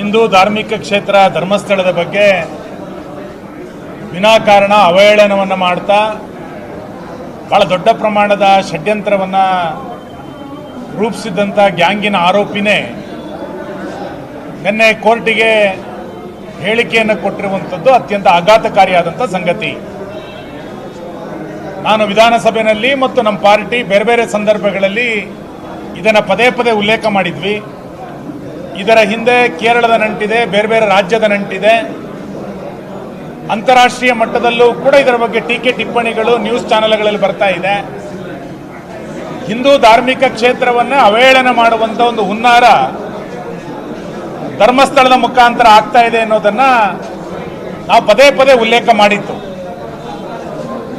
ಹಿಂದೂ ಧಾರ್ಮಿಕ ಕ್ಷೇತ್ರ ಧರ್ಮಸ್ಥಳದ ಬಗ್ಗೆ ವಿನಾಕಾರಣ ಅವಹೇಳನವನ್ನು ಮಾಡ್ತಾ ಬಹಳ ದೊಡ್ಡ ಪ್ರಮಾಣದ ಷಡ್ಯಂತ್ರವನ್ನು ರೂಪಿಸಿದಂಥ ಗ್ಯಾಂಗಿನ ಆರೋಪಿನೇ ನಿನ್ನೆ ಕೋರ್ಟಿಗೆ ಹೇಳಿಕೆಯನ್ನು ಕೊಟ್ಟಿರುವಂಥದ್ದು ಅತ್ಯಂತ ಆಘಾತಕಾರಿಯಾದಂಥ ಸಂಗತಿ. ನಾನು ವಿಧಾನಸಭೆಯಲ್ಲಿ ಮತ್ತು ನಮ್ಮ ಪಾರ್ಟಿ ಬೇರೆ ಬೇರೆ ಸಂದರ್ಭಗಳಲ್ಲಿ ಇದನ್ನು ಪದೇ ಪದೇ ಉಲ್ಲೇಖ ಮಾಡಿದ್ವಿ. ಇದರ ಹಿಂದೆ ಕೇರಳದ ನಂಟಿದೆ, ಬೇರೆ ಬೇರೆ ರಾಜ್ಯದ ನಂಟಿದೆ. ಅಂತಾರಾಷ್ಟ್ರೀಯ ಮಟ್ಟದಲ್ಲೂ ಕೂಡ ಇದರ ಬಗ್ಗೆ ಟೀಕೆ ಟಿಪ್ಪಣಿಗಳು ನ್ಯೂಸ್ ಚಾನೆಲ್ಗಳಲ್ಲಿ ಬರ್ತಾ ಇದೆ. ಹಿಂದೂ ಧಾರ್ಮಿಕ ಕ್ಷೇತ್ರವನ್ನು ಅವಹೇಳನ ಮಾಡುವಂಥ ಒಂದು ಹುನ್ನಾರ ಧರ್ಮಸ್ಥಳದ ಮುಖಾಂತರ ಆಗ್ತಾ ಇದೆ ಅನ್ನೋದನ್ನ ನಾವು ಪದೇ ಪದೇ ಉಲ್ಲೇಖ ಮಾಡಿತ್ತು.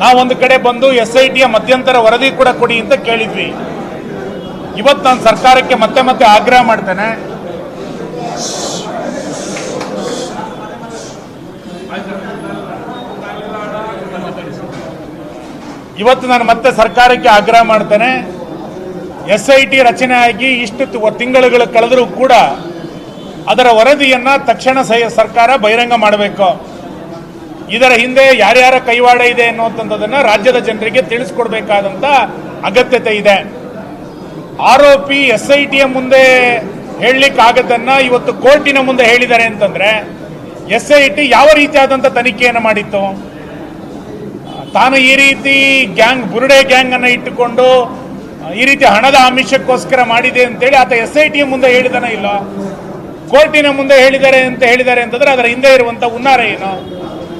ನಾವೊಂದು ಕಡೆ ಬಂದು SITಯ ಮಧ್ಯಂತರ ವರದಿ ಕೂಡ ಕೊಡಿ ಅಂತ ಕೇಳಿದ್ವಿ. ಇವತ್ತು ನಾನು ಸರ್ಕಾರಕ್ಕೆ ಮತ್ತೆ ಮತ್ತೆ ಆಗ್ರಹ ಮಾಡ್ತೇನೆ. ಆಗ್ರಹ ಮಾಡ್ತೇನೆ. SIT ರಚನೆ ಆಗಿ ಇಷ್ಟು ತಿಂಗಳುಗಳು ಕಳೆದರೂ ಕೂಡ ಅದರ ವರದಿಯನ್ನ ತಕ್ಷಣ ಸರ್ಕಾರ ಬಹಿರಂಗ ಮಾಡಬೇಕು. ಇದರ ಹಿಂದೆ ಯಾರ್ಯಾರ ಕೈವಾಡ ಇದೆ ಅನ್ನುವಂಥದ್ದನ್ನು ರಾಜ್ಯದ ಜನರಿಗೆ ತಿಳಿಸ್ಕೊಡ್ಬೇಕಾದಂತ ಅಗತ್ಯತೆ ಇದೆ. ಆರೋಪಿ SITಯ ಮುಂದೆ ಹೇಳಲಿಕ್ಕಾಗದನ್ನ ಇವತ್ತು ಕೋರ್ಟಿನ ಮುಂದೆ ಹೇಳಿದ್ದಾರೆ ಅಂತಂದ್ರೆ SIT ಯಾವ ರೀತಿಯಾದಂಥ ತನಿಖೆಯನ್ನು ಮಾಡಿತ್ತು? ತಾನು ಈ ರೀತಿ ಬುರುಡೆ ಗ್ಯಾಂಗ್ ಅನ್ನು ಇಟ್ಟುಕೊಂಡು ಈ ರೀತಿ ಹಣದ ಆಮಿಷಕ್ಕೋಸ್ಕರ ಮಾಡಿದೆ ಅಂತೇಳಿ ಆತ SITಯ ಮುಂದೆ ಹೇಳಿದನ ಇಲ್ಲ, ಕೋರ್ಟಿನ ಮುಂದೆ ಹೇಳಿದ್ದಾರೆ ಅಂತಂದ್ರೆ ಅದರ ಹಿಂದೆ ಇರುವಂತ ಹುನ್ನಾರ ಏನು?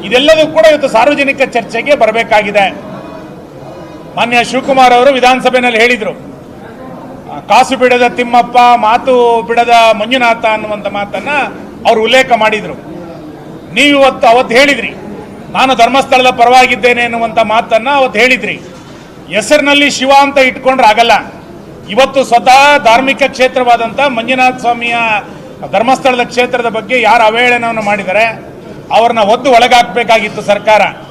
ಇದೆಲ್ಲದೂ ಕೂಡ ಇವತ್ತು ಸಾರ್ವಜನಿಕ ಚರ್ಚೆಗೆ ಬರಬೇಕಾಗಿದೆ. ಮಾನ್ಯ ಶಿವಕುಮಾರ್ ಅವರು ವಿಧಾನಸಭೆಯಲ್ಲಿ ಹೇಳಿದ್ರು, ಕಾಸು ಬಿಡದ ತಿಮ್ಮಪ್ಪ, ಮಾತು ಬಿಡದ ಮಂಜುನಾಥ ಅನ್ನುವಂಥ ಮಾತನ್ನ ಅವರು ಉಲ್ಲೇಖ ಮಾಡಿದ್ರು. ನೀವು ಅವತ್ತು ಹೇಳಿದ್ರಿ, ನಾನು ಧರ್ಮಸ್ಥಳದ ಪರವಾಗಿದ್ದೇನೆ ಅನ್ನುವಂಥ ಮಾತನ್ನ ಅವತ್ತು ಹೇಳಿದ್ರಿ. ಹೆಸರಿನಲ್ಲಿ ಶಿವ ಅಂತ ಇಟ್ಕೊಂಡ್ರೆ ಆಗಲ್ಲ. ಇವತ್ತು ಸ್ವತಃ ಧಾರ್ಮಿಕ ಕ್ಷೇತ್ರವಾದಂಥ ಮಂಜುನಾಥ ಸ್ವಾಮಿಯ ಧರ್ಮಸ್ಥಳದ ಕ್ಷೇತ್ರದ ಬಗ್ಗೆ ಯಾರು ಅವಹೇಳನವನ್ನು ಮಾಡಿದ್ದಾರೆ ಅವ್ರನ್ನ ಒದ್ದು ಒಳಗಾಕಬೇಕಾಗಿತ್ತು ಸರ್ಕಾರ.